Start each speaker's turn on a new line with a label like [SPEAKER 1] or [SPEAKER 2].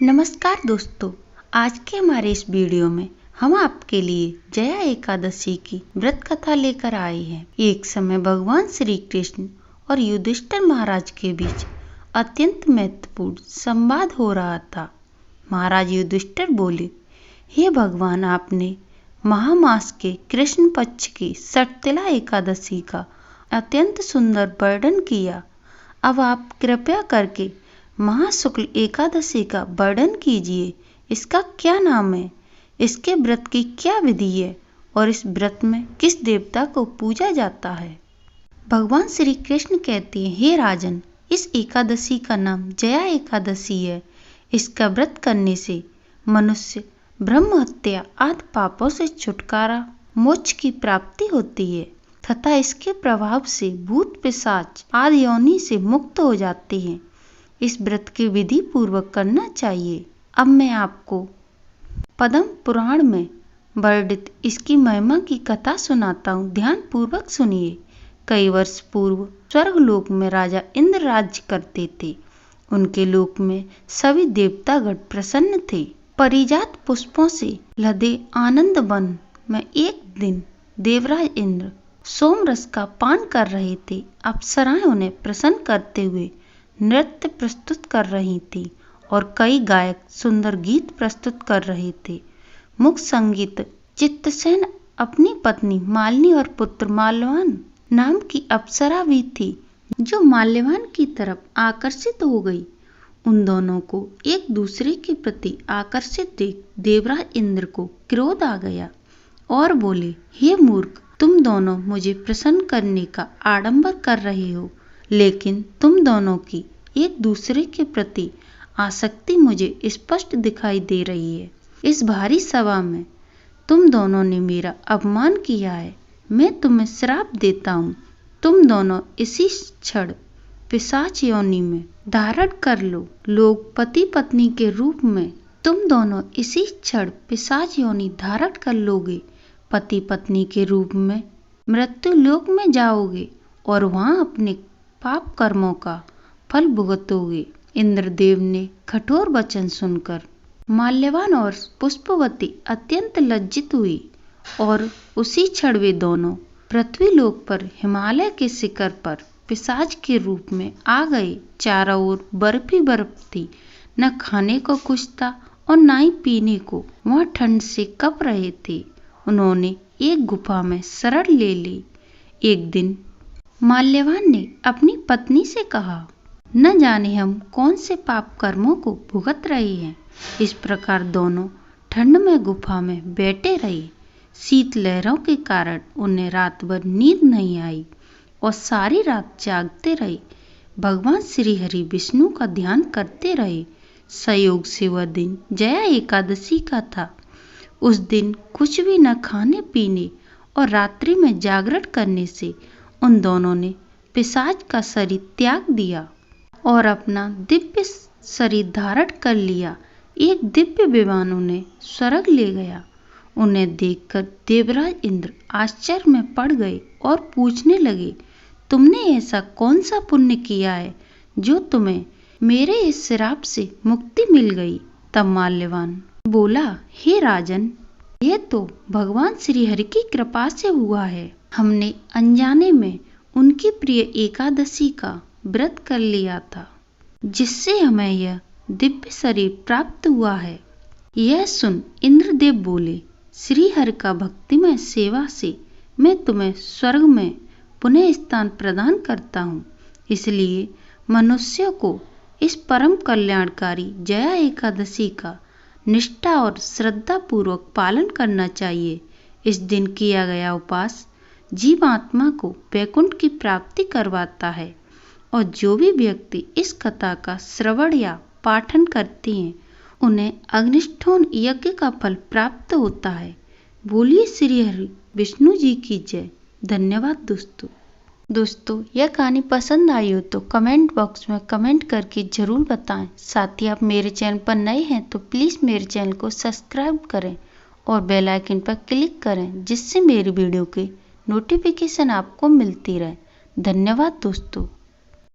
[SPEAKER 1] नमस्कार दोस्तों, आज के हमारे इस वीडियो में हम आपके लिए जया एकादशी की व्रत कथा लेकर आए हैं। एक समय भगवान श्री कृष्ण और युधिष्ठिर महाराज के बीच अत्यंत महत्वपूर्ण संवाद हो रहा था। महाराज युधिष्ठिर बोले, हे भगवान, आपने महामास के कृष्ण पक्ष की सटतिला एकादशी का अत्यंत सुंदर वर्णन किया। अब आप कृपया करके महाशुक्ल एकादशी का वर्णन कीजिए। इसका क्या नाम है, इसके व्रत की क्या विधि है और इस व्रत में किस देवता को पूजा जाता है। भगवान श्री कृष्ण कहते हैं, हे राजन, इस एकादशी का नाम जया एकादशी है। इसका व्रत करने से मनुष्य ब्रह्म हत्या आदि पापों से छुटकारा, मोक्ष की प्राप्ति होती है तथा इसके प्रभाव से भूत पिशाच आदि योनि से मुक्त हो जाते हैं। इस व्रत की विधि पूर्वक करना चाहिए। अब मैं आपको पद्म पुराण में वर्णित इसकी महिमा की कथा सुनाता हूँ, ध्यान पूर्वक सुनिए। कई वर्ष पूर्व स्वर्गलोक में राजा इंद्र राज्य करते थे। उनके लोक में सभी देवतागण प्रसन्न थे। परिजात पुष्पों से लदे आनंद वन में एक दिन देवराज इंद्र सोमरस का पान कर रहे थे। अप्सराएं उन्हें प्रसन्न करते हुए नृत्य प्रस्तुत कर रही थी और कई गायक सुंदर गीत प्रस्तुत कर रहे थे। मुख्य संगीत चित्तसेन अपनी पत्नी मालिनी और पुत्र माल्यवान नाम की अप्सरा भी थी, जो माल्यवान की तरफ आकर्षित हो गई। उन दोनों को एक दूसरे के प्रति आकर्षित देख देवराज इंद्र को क्रोध आ गया और बोले, हे मूर्ख, तुम दोनों मुझे प्रसन्न करने का आडंबर कर रहे हो, लेकिन तुम दोनों की एक दूसरे के प्रति आसक्ति मुझे स्पष्ट दिखाई दे रही है। इस भारी सभा में तुम दोनों ने मेरा अपमान किया है। मैं तुम्हें श्राप देता हूँ, तुम दोनों इसी क्षण पिशाच योनि में धारण कर लो। लोग पति पत्नी के रूप में तुम दोनों इसी क्षण पिशाच योनि धारण कर लोगे। पति पत्नी के रूप में मृत्यु लोक में जाओगे और वहां अपने पाप कर्मों का फल भुगतोगे। इंद्रदेव ने कठोर वचन सुनकर माल्यवान और पुष्पवती अत्यंत लज्जित हुई और उसी क्षण वे दोनों पृथ्वी लोक पर हिमालय के शिखर पर पिशाच के रूप में आ गए। चारों ओर बर्फ ही बर्फ थी, न खाने को कुछ था और न ही पीने को। वह ठंड से कँप रहे थे। उन्होंने एक गुफा में शरण ले ली। एक दिन माल्यवान ने अपनी पत्नी से कहा, न जाने हम कौन से पाप कर्मों को भुगत रहे हैं। इस प्रकार दोनों ठंड में गुफा में बैठे रहे। शीत लहरों के कारण उन्हें रात भर नींद नहीं आई और सारी रात जागते रहे। भगवान श्री हरि विष्णु का ध्यान करते रहे। संयोग से वह दिन जया एकादशी का था। उस दिन कुछ भी न खाने पीने और रात्रि में जागरण करने से उन दोनों ने पिशाच का शरीर त्याग दिया और अपना दिव्य शरीर धारण कर लिया। एक दिव्य विमान उन्हें स्वर्ग ले गया। उन्हें देखकर देवराज इंद्र आश्चर्य में पड़ गए और पूछने लगे, तुमने ऐसा कौन सा पुण्य किया है जो तुम्हें मेरे इस श्राप से मुक्ति मिल गई। तब माल्यवान बोला, हे राजन, ये तो भगवान श्री हरि की कृपा से हुआ है। हमने अनजाने में उनकी प्रिय एकादशी का व्रत कर लिया था, जिससे हमें यह दिव्य शरीर प्राप्त हुआ है। यह सुन इंद्रदेव बोले, श्री हरि का भक्तिमय सेवा से मैं तुम्हें स्वर्ग में पुनः स्थान प्रदान करता हूँ। इसलिए मनुष्य को इस परम कल्याणकारी जया एकादशी का निष्ठा और श्रद्धा पूर्वक पालन करना चाहिए। इस दिन किया गया उपास जीवात्मा को वैकुंठ की प्राप्ति करवाता है और जो भी व्यक्ति इस कथा का श्रवण या पाठन करते हैं उन्हें अग्निष्ठोम यज्ञ का फल प्राप्त होता है। बोलिए श्री हरि विष्णु जी की जय। धन्यवाद दोस्तों, यह कहानी पसंद आई हो तो कमेंट बॉक्स में कमेंट करके ज़रूर बताएं। साथ ही आप मेरे चैनल पर नए हैं तो प्लीज़ मेरे चैनल को सब्सक्राइब करें और बेल आइकन पर क्लिक करें, जिससे मेरी वीडियो के नोटिफिकेशन आपको मिलती रहे। धन्यवाद दोस्तों।